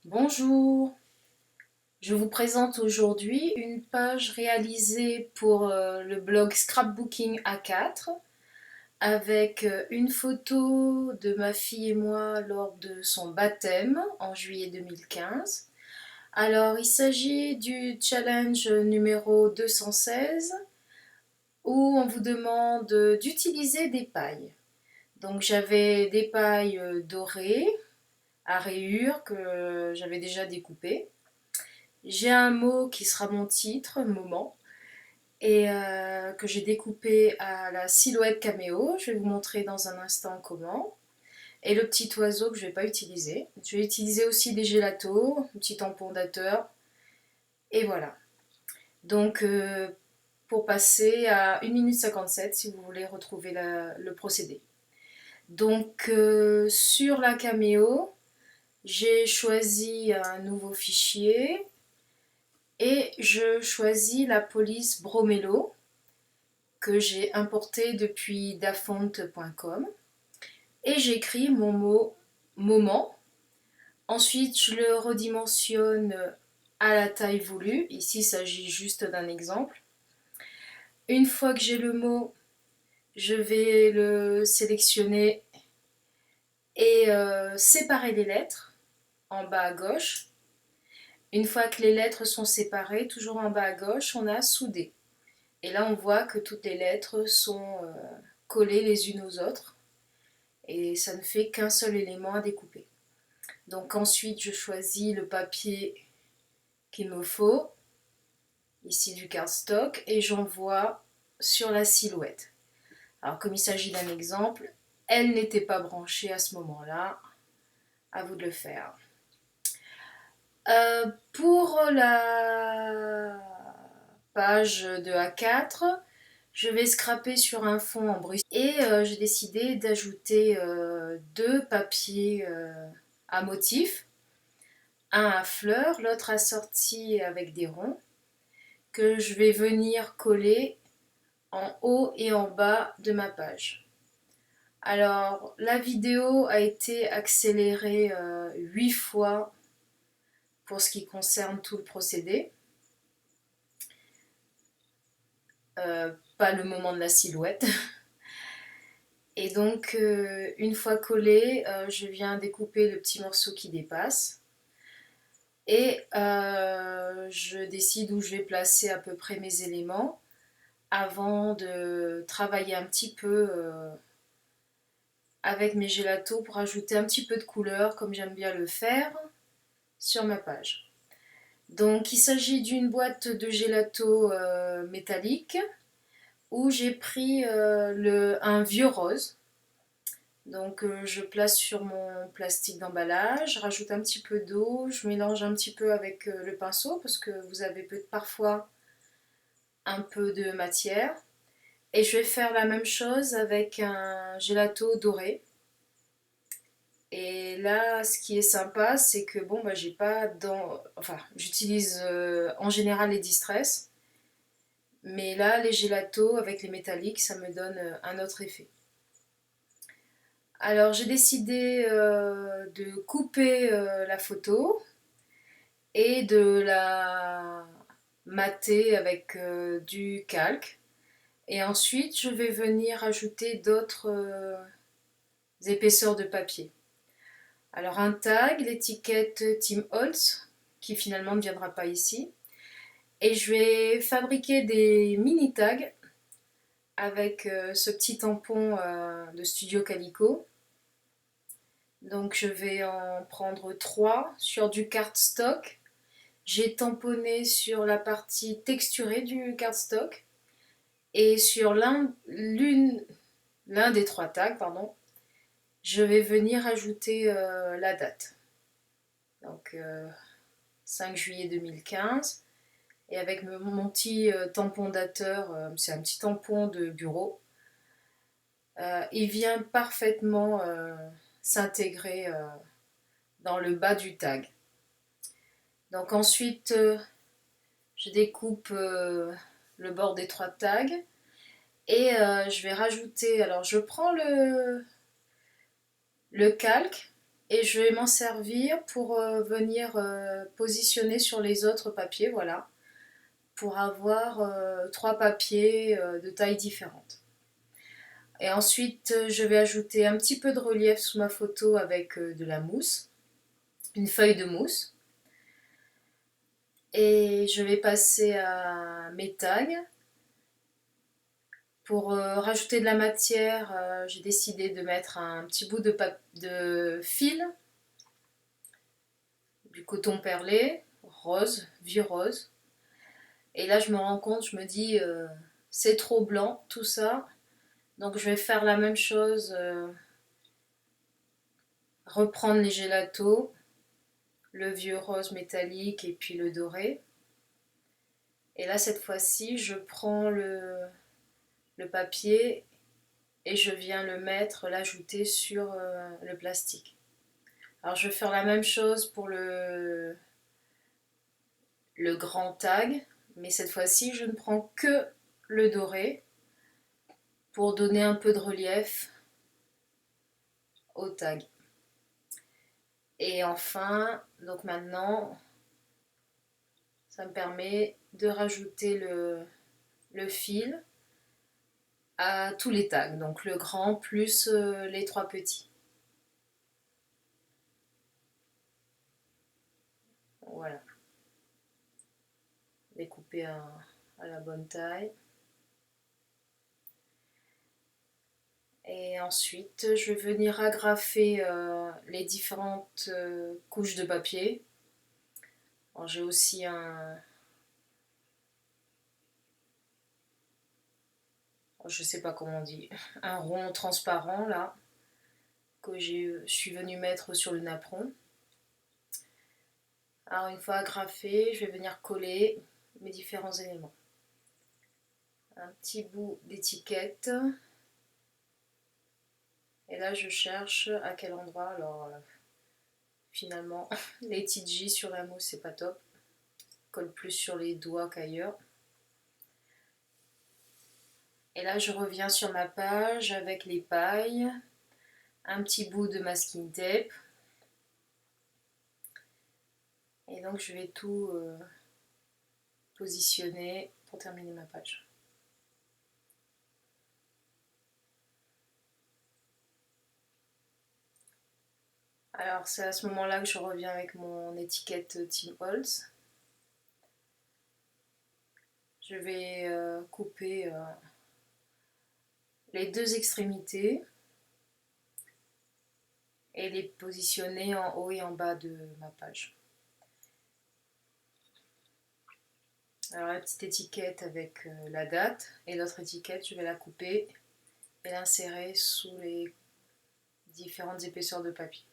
Bonjour, je vous présente aujourd'hui une page réalisée pour le blog Scrapbooking A4 avec une photo de ma fille et moi lors de son baptême en juillet 2015. Alors, il s'agit du challenge numéro 216 où on vous demande d'utiliser des pailles. Donc, j'avais des pailles dorées à rayures que j'avais déjà découpées. J'ai un mot qui sera mon titre, moment, et que j'ai découpé à la silhouette caméo. Je vais vous montrer dans un instant comment. Et le petit oiseau que je ne vais pas utiliser. Je vais utiliser aussi des gélatos, un petit tampon dateur. Et voilà. Donc, pour passer à 1 minute 57 si vous voulez retrouver le procédé. Donc, sur la caméo, j'ai choisi un nouveau fichier. Et je choisis la police Bromélo que j'ai importée depuis dafont.com et j'écris mon mot moment. Ensuite, je le redimensionne à la taille voulue. Ici, il s'agit juste d'un exemple. Une fois que j'ai le mot, je vais le sélectionner et séparer les lettres en bas à gauche. Une fois que les lettres sont séparées, toujours en bas à gauche, on a soudé. Et là, on voit que toutes les lettres sont collées les unes aux autres et ça ne fait qu'un seul élément à découper. Donc ensuite, je choisis le papier qu'il me faut, ici du cardstock, et j'envoie sur la silhouette. Alors comme il s'agit d'un exemple, elle n'était pas branchée à ce moment-là, à vous de le faire. Pour la page de A4, je vais scraper sur un fond en bruit et j'ai décidé d'ajouter deux papiers à motifs, un à fleurs, l'autre assorti avec des ronds, que je vais venir coller en haut et en bas de ma page. Alors la vidéo a été accélérée 8 fois pour ce qui concerne tout le procédé. Pas le moment de la silhouette. Et donc, une fois collé, je viens découper le petit morceau qui dépasse. Et je décide où je vais placer à peu près mes éléments avant de travailler un petit peu avec mes gélatos pour ajouter un petit peu de couleur, comme j'aime bien le faire, sur ma page. Donc, il s'agit d'une boîte de gelato métallique où j'ai pris un vieux rose. Donc je place sur mon plastique d'emballage, je rajoute un petit peu d'eau, je mélange un petit peu avec le pinceau parce que vous avez parfois un peu de matière. Et je vais faire la même chose avec un gelato doré. Et là, ce qui est sympa, c'est que bon, bah, j'ai pas dans... Enfin, j'utilise en général les Distress. Mais là, les gélatos avec les métalliques, ça me donne un autre effet. Alors j'ai décidé de couper la photo et de la mater avec du calque. Et ensuite je vais venir ajouter d'autres épaisseurs de papier. Alors un tag, l'étiquette Tim Holtz, qui finalement ne viendra pas ici. Et je vais fabriquer des mini tags avec ce petit tampon de Studio Calico. Donc je vais en prendre 3 sur du cardstock. J'ai tamponné sur la partie texturée du cardstock et sur l'un des 3 tags, pardon, je vais venir ajouter la date. Donc 5 juillet 2015. Et avec mon petit tampon dateur, c'est un petit tampon de bureau, il vient parfaitement s'intégrer dans le bas du tag. Donc ensuite, je découpe le bord des 3 tags et je vais rajouter, alors je prends le calque Et je vais m'en servir pour venir positionner sur les autres papiers, voilà, pour avoir trois papiers de taille différente. Et ensuite, je vais ajouter un petit peu de relief sous ma photo avec de la mousse, une feuille de mousse. Et je vais passer à mes tags. Pour rajouter de la matière, j'ai décidé de mettre un petit bout de fil, du coton perlé, rose, vieux rose. Et là, je me rends compte, je me dis, c'est trop blanc tout ça. Donc, je vais faire la même chose, reprendre les gélatos, le vieux rose métallique et puis le doré. Et là, cette fois-ci, je prends le papier et je viens le mettre, l'ajouter sur le plastique. Alors, je vais faire la même chose pour le grand tag, mais cette fois-ci, je ne prends que le doré pour donner un peu de relief au tag. Et enfin, donc maintenant, ça me permet de rajouter le fil à tous les tags, donc le grand plus les trois petits. Voilà, découper à la bonne taille. Et ensuite, je vais venir agrafer les différentes couches de papier. Alors, j'ai aussi je sais pas comment on dit, un rond transparent là, que je suis venue mettre sur le napperon. Alors une fois agrafé, je vais venir coller mes différents éléments. Un petit bout d'étiquette. Et là je cherche à quel endroit. Alors finalement, les TG sur la mousse c'est pas top. Colle plus sur les doigts qu'ailleurs. Et là je reviens sur ma page avec les pailles. Un petit bout de masking tape. Et donc je vais tout positionner pour terminer ma page. Alors c'est à ce moment-là que je reviens avec mon étiquette Tim Holtz. Je vais couper les deux extrémités et les positionner en haut et en bas de ma page. Alors la petite étiquette avec la date et l'autre étiquette, je vais la couper et l'insérer sous les différentes épaisseurs de papier.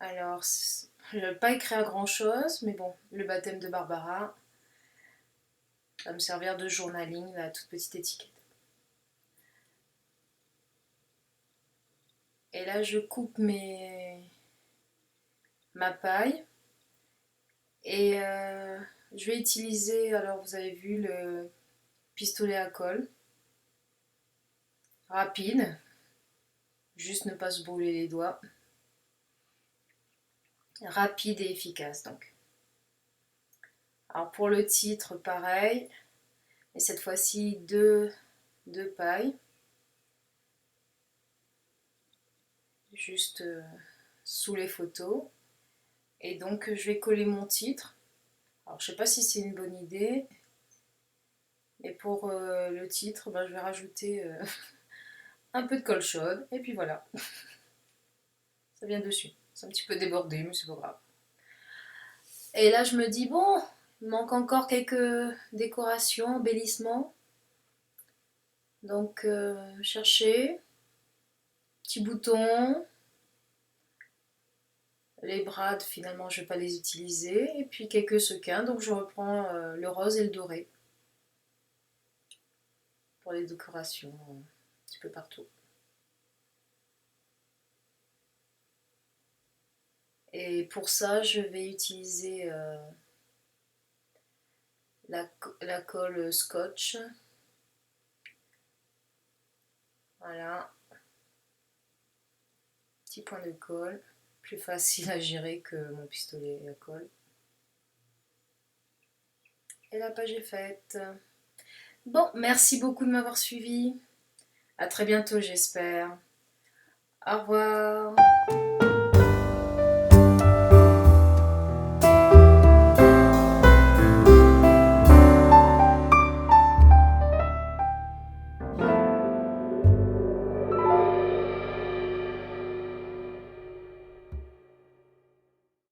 Alors, je ne vais pas écrire grand chose, mais bon, le baptême de Barbara, ça va me servir de journaling, la toute petite étiquette. Et là, je coupe ma paille et je vais utiliser, alors vous avez vu le pistolet à colle, rapide, juste ne pas se brûler les doigts, rapide et efficace donc. Alors pour le titre, pareil, et cette fois-ci deux pailles, juste sous les photos. Et donc je vais coller mon titre. Alors je sais pas si c'est une bonne idée, mais pour le titre, ben, je vais rajouter un peu de colle chaude, et puis voilà, ça vient dessus. C'est un petit peu débordé, mais c'est pas grave. Et là je me dis, bon, il manque encore quelques décorations, embellissements. Donc chercher, petit bouton, les brades finalement je ne vais pas les utiliser, et puis quelques sequins, donc je reprends le rose et le doré pour les décorations un petit peu partout. Et pour ça je vais utiliser la colle scotch Voilà. Petit point de colle. Plus facile à gérer que mon pistolet à colle. Et la page est faite. Bon, merci beaucoup de m'avoir suivi. À très bientôt, j'espère. Au revoir.